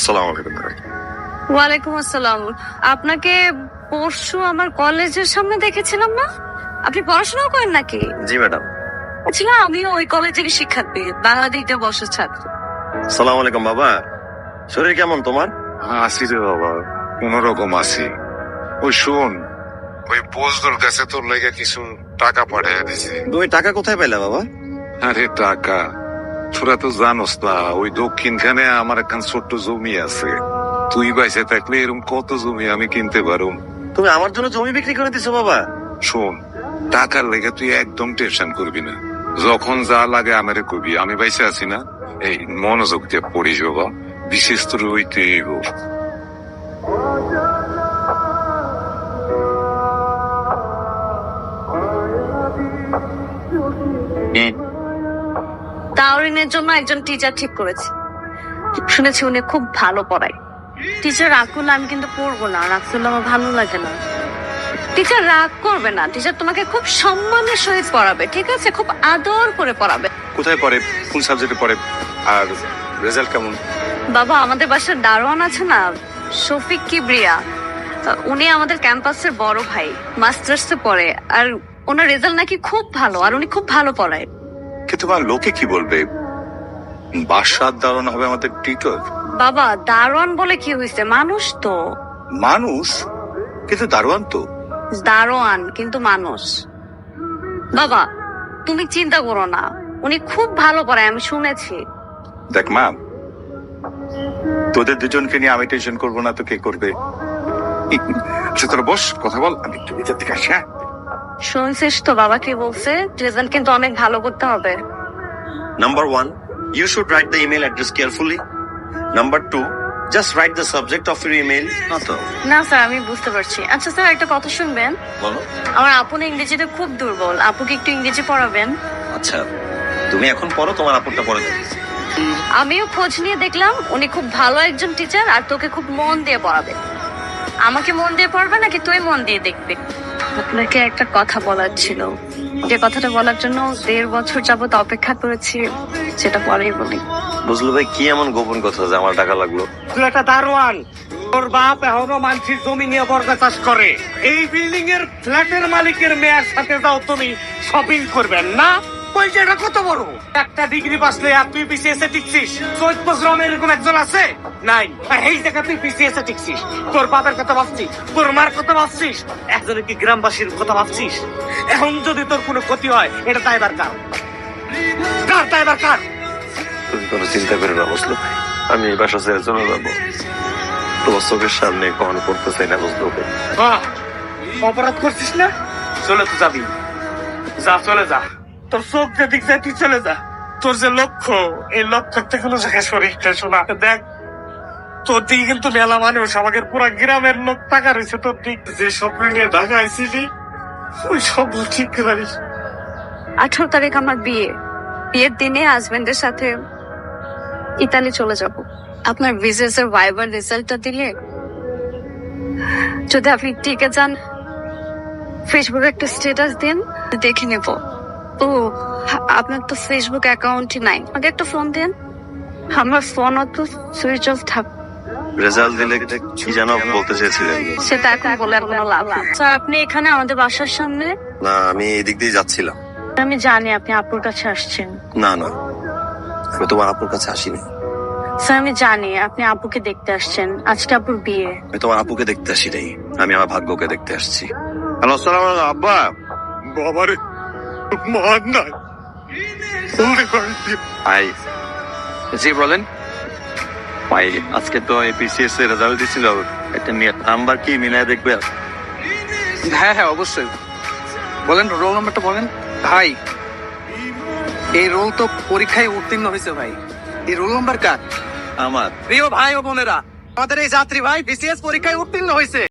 আসসালামু আলাইকুম। ওয়ালাইকুম আসসালাম। আপনাকে পরশু আমার কলেজের সামনে দেখেছিলাম না? আপনি পড়াশোনা করেন নাকি? জি ম্যাডাম। আসলে আমিও ওই কলেজেরই শিক্ষার্থী, বাংলাদেশে বর্ষের ছাত্র। আসসালামু আলাইকুম বাবা। শরীর কেমন তোমার? আছি রে বাবা, কোন রকম আছি। ওই শোন, ওই বজদুর কাছে তোর লেগে কিছু টাকা পাঠিয়ে দিছে। তুমি টাকা কোথায় পাইলা বাবা? আরে টাকা, তোরা তো জানোস না, ওই দক্ষিণখানে আমার একখান ছোট্ট জমি আছে। তুই বাইসে থাকলে এরকম কত জমি আমি কিনতে পারুম। তুমি আমার জন্য জমি বিক্রি করে দিছো বাবা? শোন, টাকার লেগে তুই একদম টেনশন করবি না। যখন যা লাগে আমারে কবি, আমি বাইসে আছি না। এই মনোযোগ দিয়ে পড়িস বাবা, বিশেষ তোর ওইতে তাওরিনের জন্য একজন টিচার ঠিক করেছি। শুনেছি উনি খুব ভালো পড়ায়। টিচার রাগ করলে আমি কিন্তু পড়বো না, রাগ করলে আমার ভালো লাগে না। টিচার রাগ করবে না, টিচার তোমাকে খুব সম্মানের সহিত পড়াবে, ঠিক আছে? খুব আদর করে পড়াবে। কোথায় পড়ে, কোন সাবজেক্টে পড়ে, আর রেজাল্ট কেমন? বাবা, আমাদের বাসার দারোয়ান আছে না, শফিক কিবরিয়া, উনি আমাদের ক্যাম্পাসের বড় ভাই, মাস্টার্সে পড়ে। আর ওনার রেজাল্ট নাকি খুব ভালো, আর উনি খুব ভালো পড়ায়। কিন্তু তোমার লোকে কি বলবে? বাসার দারুণ হবে আমাদের টিচার। বাবা, দারোয়ান বলে কি হয়েছে, মানুষ তো। মানুষ, কিন্তু দারোয়ান তো। দারোয়ান কিন্তু মানুষ। বাবা, তুমি চিন্তা করো না, উনি খুব ভালো পড়ায়, আমি শুনেছি। দেখ মা, তোদের দুজনকে নিয়ে আমি টেনশন করবো না তো কে করবে? আচ্ছা তোরা বস, কথা বল, আমি একটু ভিতর থেকে আসি। হ্যাঁ, শুনছিস তো বাবা কি বলছে, রেজাল্ট কিন্তু অনেক ভালো করতে হবে। Number 1, you should write the email address carefully. Number 2, just write the subject of your email. না স্যার, আমি বুঝতে পারছি। আচ্ছা স্যার, একটা কথা শুনবেন। বলো। আমার আপু না ইংরেজিতে খুব দুর্বল, আপুকে একটু ইংরেজি পড়াবেন। আচ্ছা, তুমি এখন পড়ো, তোমার আপুরটা পরে দেবে। আমিও খোঁজ নিয়ে দেখলাম উনি খুব ভালো একজন টিচার, আর তোকে খুব মন দিয়ে পড়াবে। আমাকে মন দিয়ে পড়বে নাকি তুই মন দিয়ে দেখবি? আপনাকে একটা কথা বলার ছিল, যে কথাটা বলার জন্য 1.5 বছর যাবত অপেক্ষা করেছি, সেটা পরেই বলি। বুঝলো ভাই, কি এমন গোপন কথা যে আমার টাকা লাগলো? তুই একটা দারোয়ান, তোর বাপ এখনো মানুষের জমি নিয়ে বর্গা চাষ করে। এই বিল্ডিং এর ফ্ল্যাটের মালিকের মেয়ের সাথে যাও তুমি শপিং করবেন না? পয়সাটা কত বড়, একটা ডিগ্রি পাসলে আর তুই বিসিএস এ টিকছিস। 14 গ্রামে এরকম একজন আছে নাই? এই জায়গা তুই বিসিএস এ টিকছিস, তোর বাবার কথা ভাবছিস, তোর মার কথা ভাবছিস, একজনের কি গ্রামবাসীর কথা ভাবছিস? এখন যদি তোর কোনো ক্ষতি হয়, এটা দায়বার কার? কার দায়বার কার? তুমি কোনো চিন্তা করে না বুঝলো ভাই, আমি এই বাসা ছেড়ে চলে যাবো। তোমার চোখের সামনে কখনো করতে চাই না, বুঝলো ভাই। বাহ, অপরাধ করছিস না? চলে তো যাবি, যা চলে যা। তোর চোখ যেদিক যায় তুই চলে যা। তোর যে লক্ষ্য, এই লক্ষ্যতে কোনো জায়গায় শরীরটা শোনা দেখ। তোর দিকে কিন্তু মেলা মানুষ, আমাদের পুরা গ্রামের লোক টাকা রয়েছে তোর দিক। যে স্বপ্ন নিয়ে ঢাকা আইছিলি, ওই স্বপ্ন ঠিক করিস। 18 তারিখ আমার বিয়ে। বিয়ের দিনে হাজবেন্ডের সাথে ইতালি চলে যাব। আপনার বিজনেস এর ভাইবার রেজাল্টটা দিলে যদি আপনি টিকে যান, ফেসবুকে একটা স্ট্যাটাস দিন, দেখে নেব। ও, আপনার তো ফেসবুক অ্যাকাউন্টই নাই, আমাকে একটা ফোন দেন। আমার ফোন তো সুইচ অফ থাক। রেজাল্ট দিলে কি যেন বলতে চেয়েছিলেন? সেটা এখন বলে আর কোনো লাভ নেই। স্যার, আপনি এখানে আমাদের বাসার সামনে? না, আমি এদিক দিয়ে যাচ্ছিলাম। আমি জানি আপনি আপুর কাছে আসছেন। না না, আমি তোমার আপুর কাছে আসিনি। স্যার, আমি জানি আপনি আপুকে দেখতে আসছেন, আজকে আপুর বিয়ে। আমি তোমার আপুকে দেখতে আসি নাই, আমি আমার ভাগ্যকে দেখতে আসছি। হ্যালো, আসসালামু আলাইকুম আব্বা। বাবারে, মান নাই। আই জি বলেন ভাই, আজকে তো এপিসিএস এর রেজাল্ট দিছিল, একটা নাম্বার কি মিলায় দেখবে? হ্যাঁ হ্যাঁ অবশ্যই, বলেন রোল নাম্বারটা বলেন। ভাই, এই রোল তো পরীক্ষায় উত্তীর্ণ হয়েছে ভাই। এই রোল নাম্বার কার? আমার প্রিয় ভাই ও বোনেরা, আমাদের এই যাত্রী ভাই বিসিএস পরীক্ষায় উত্তীর্ণ হয়েছে।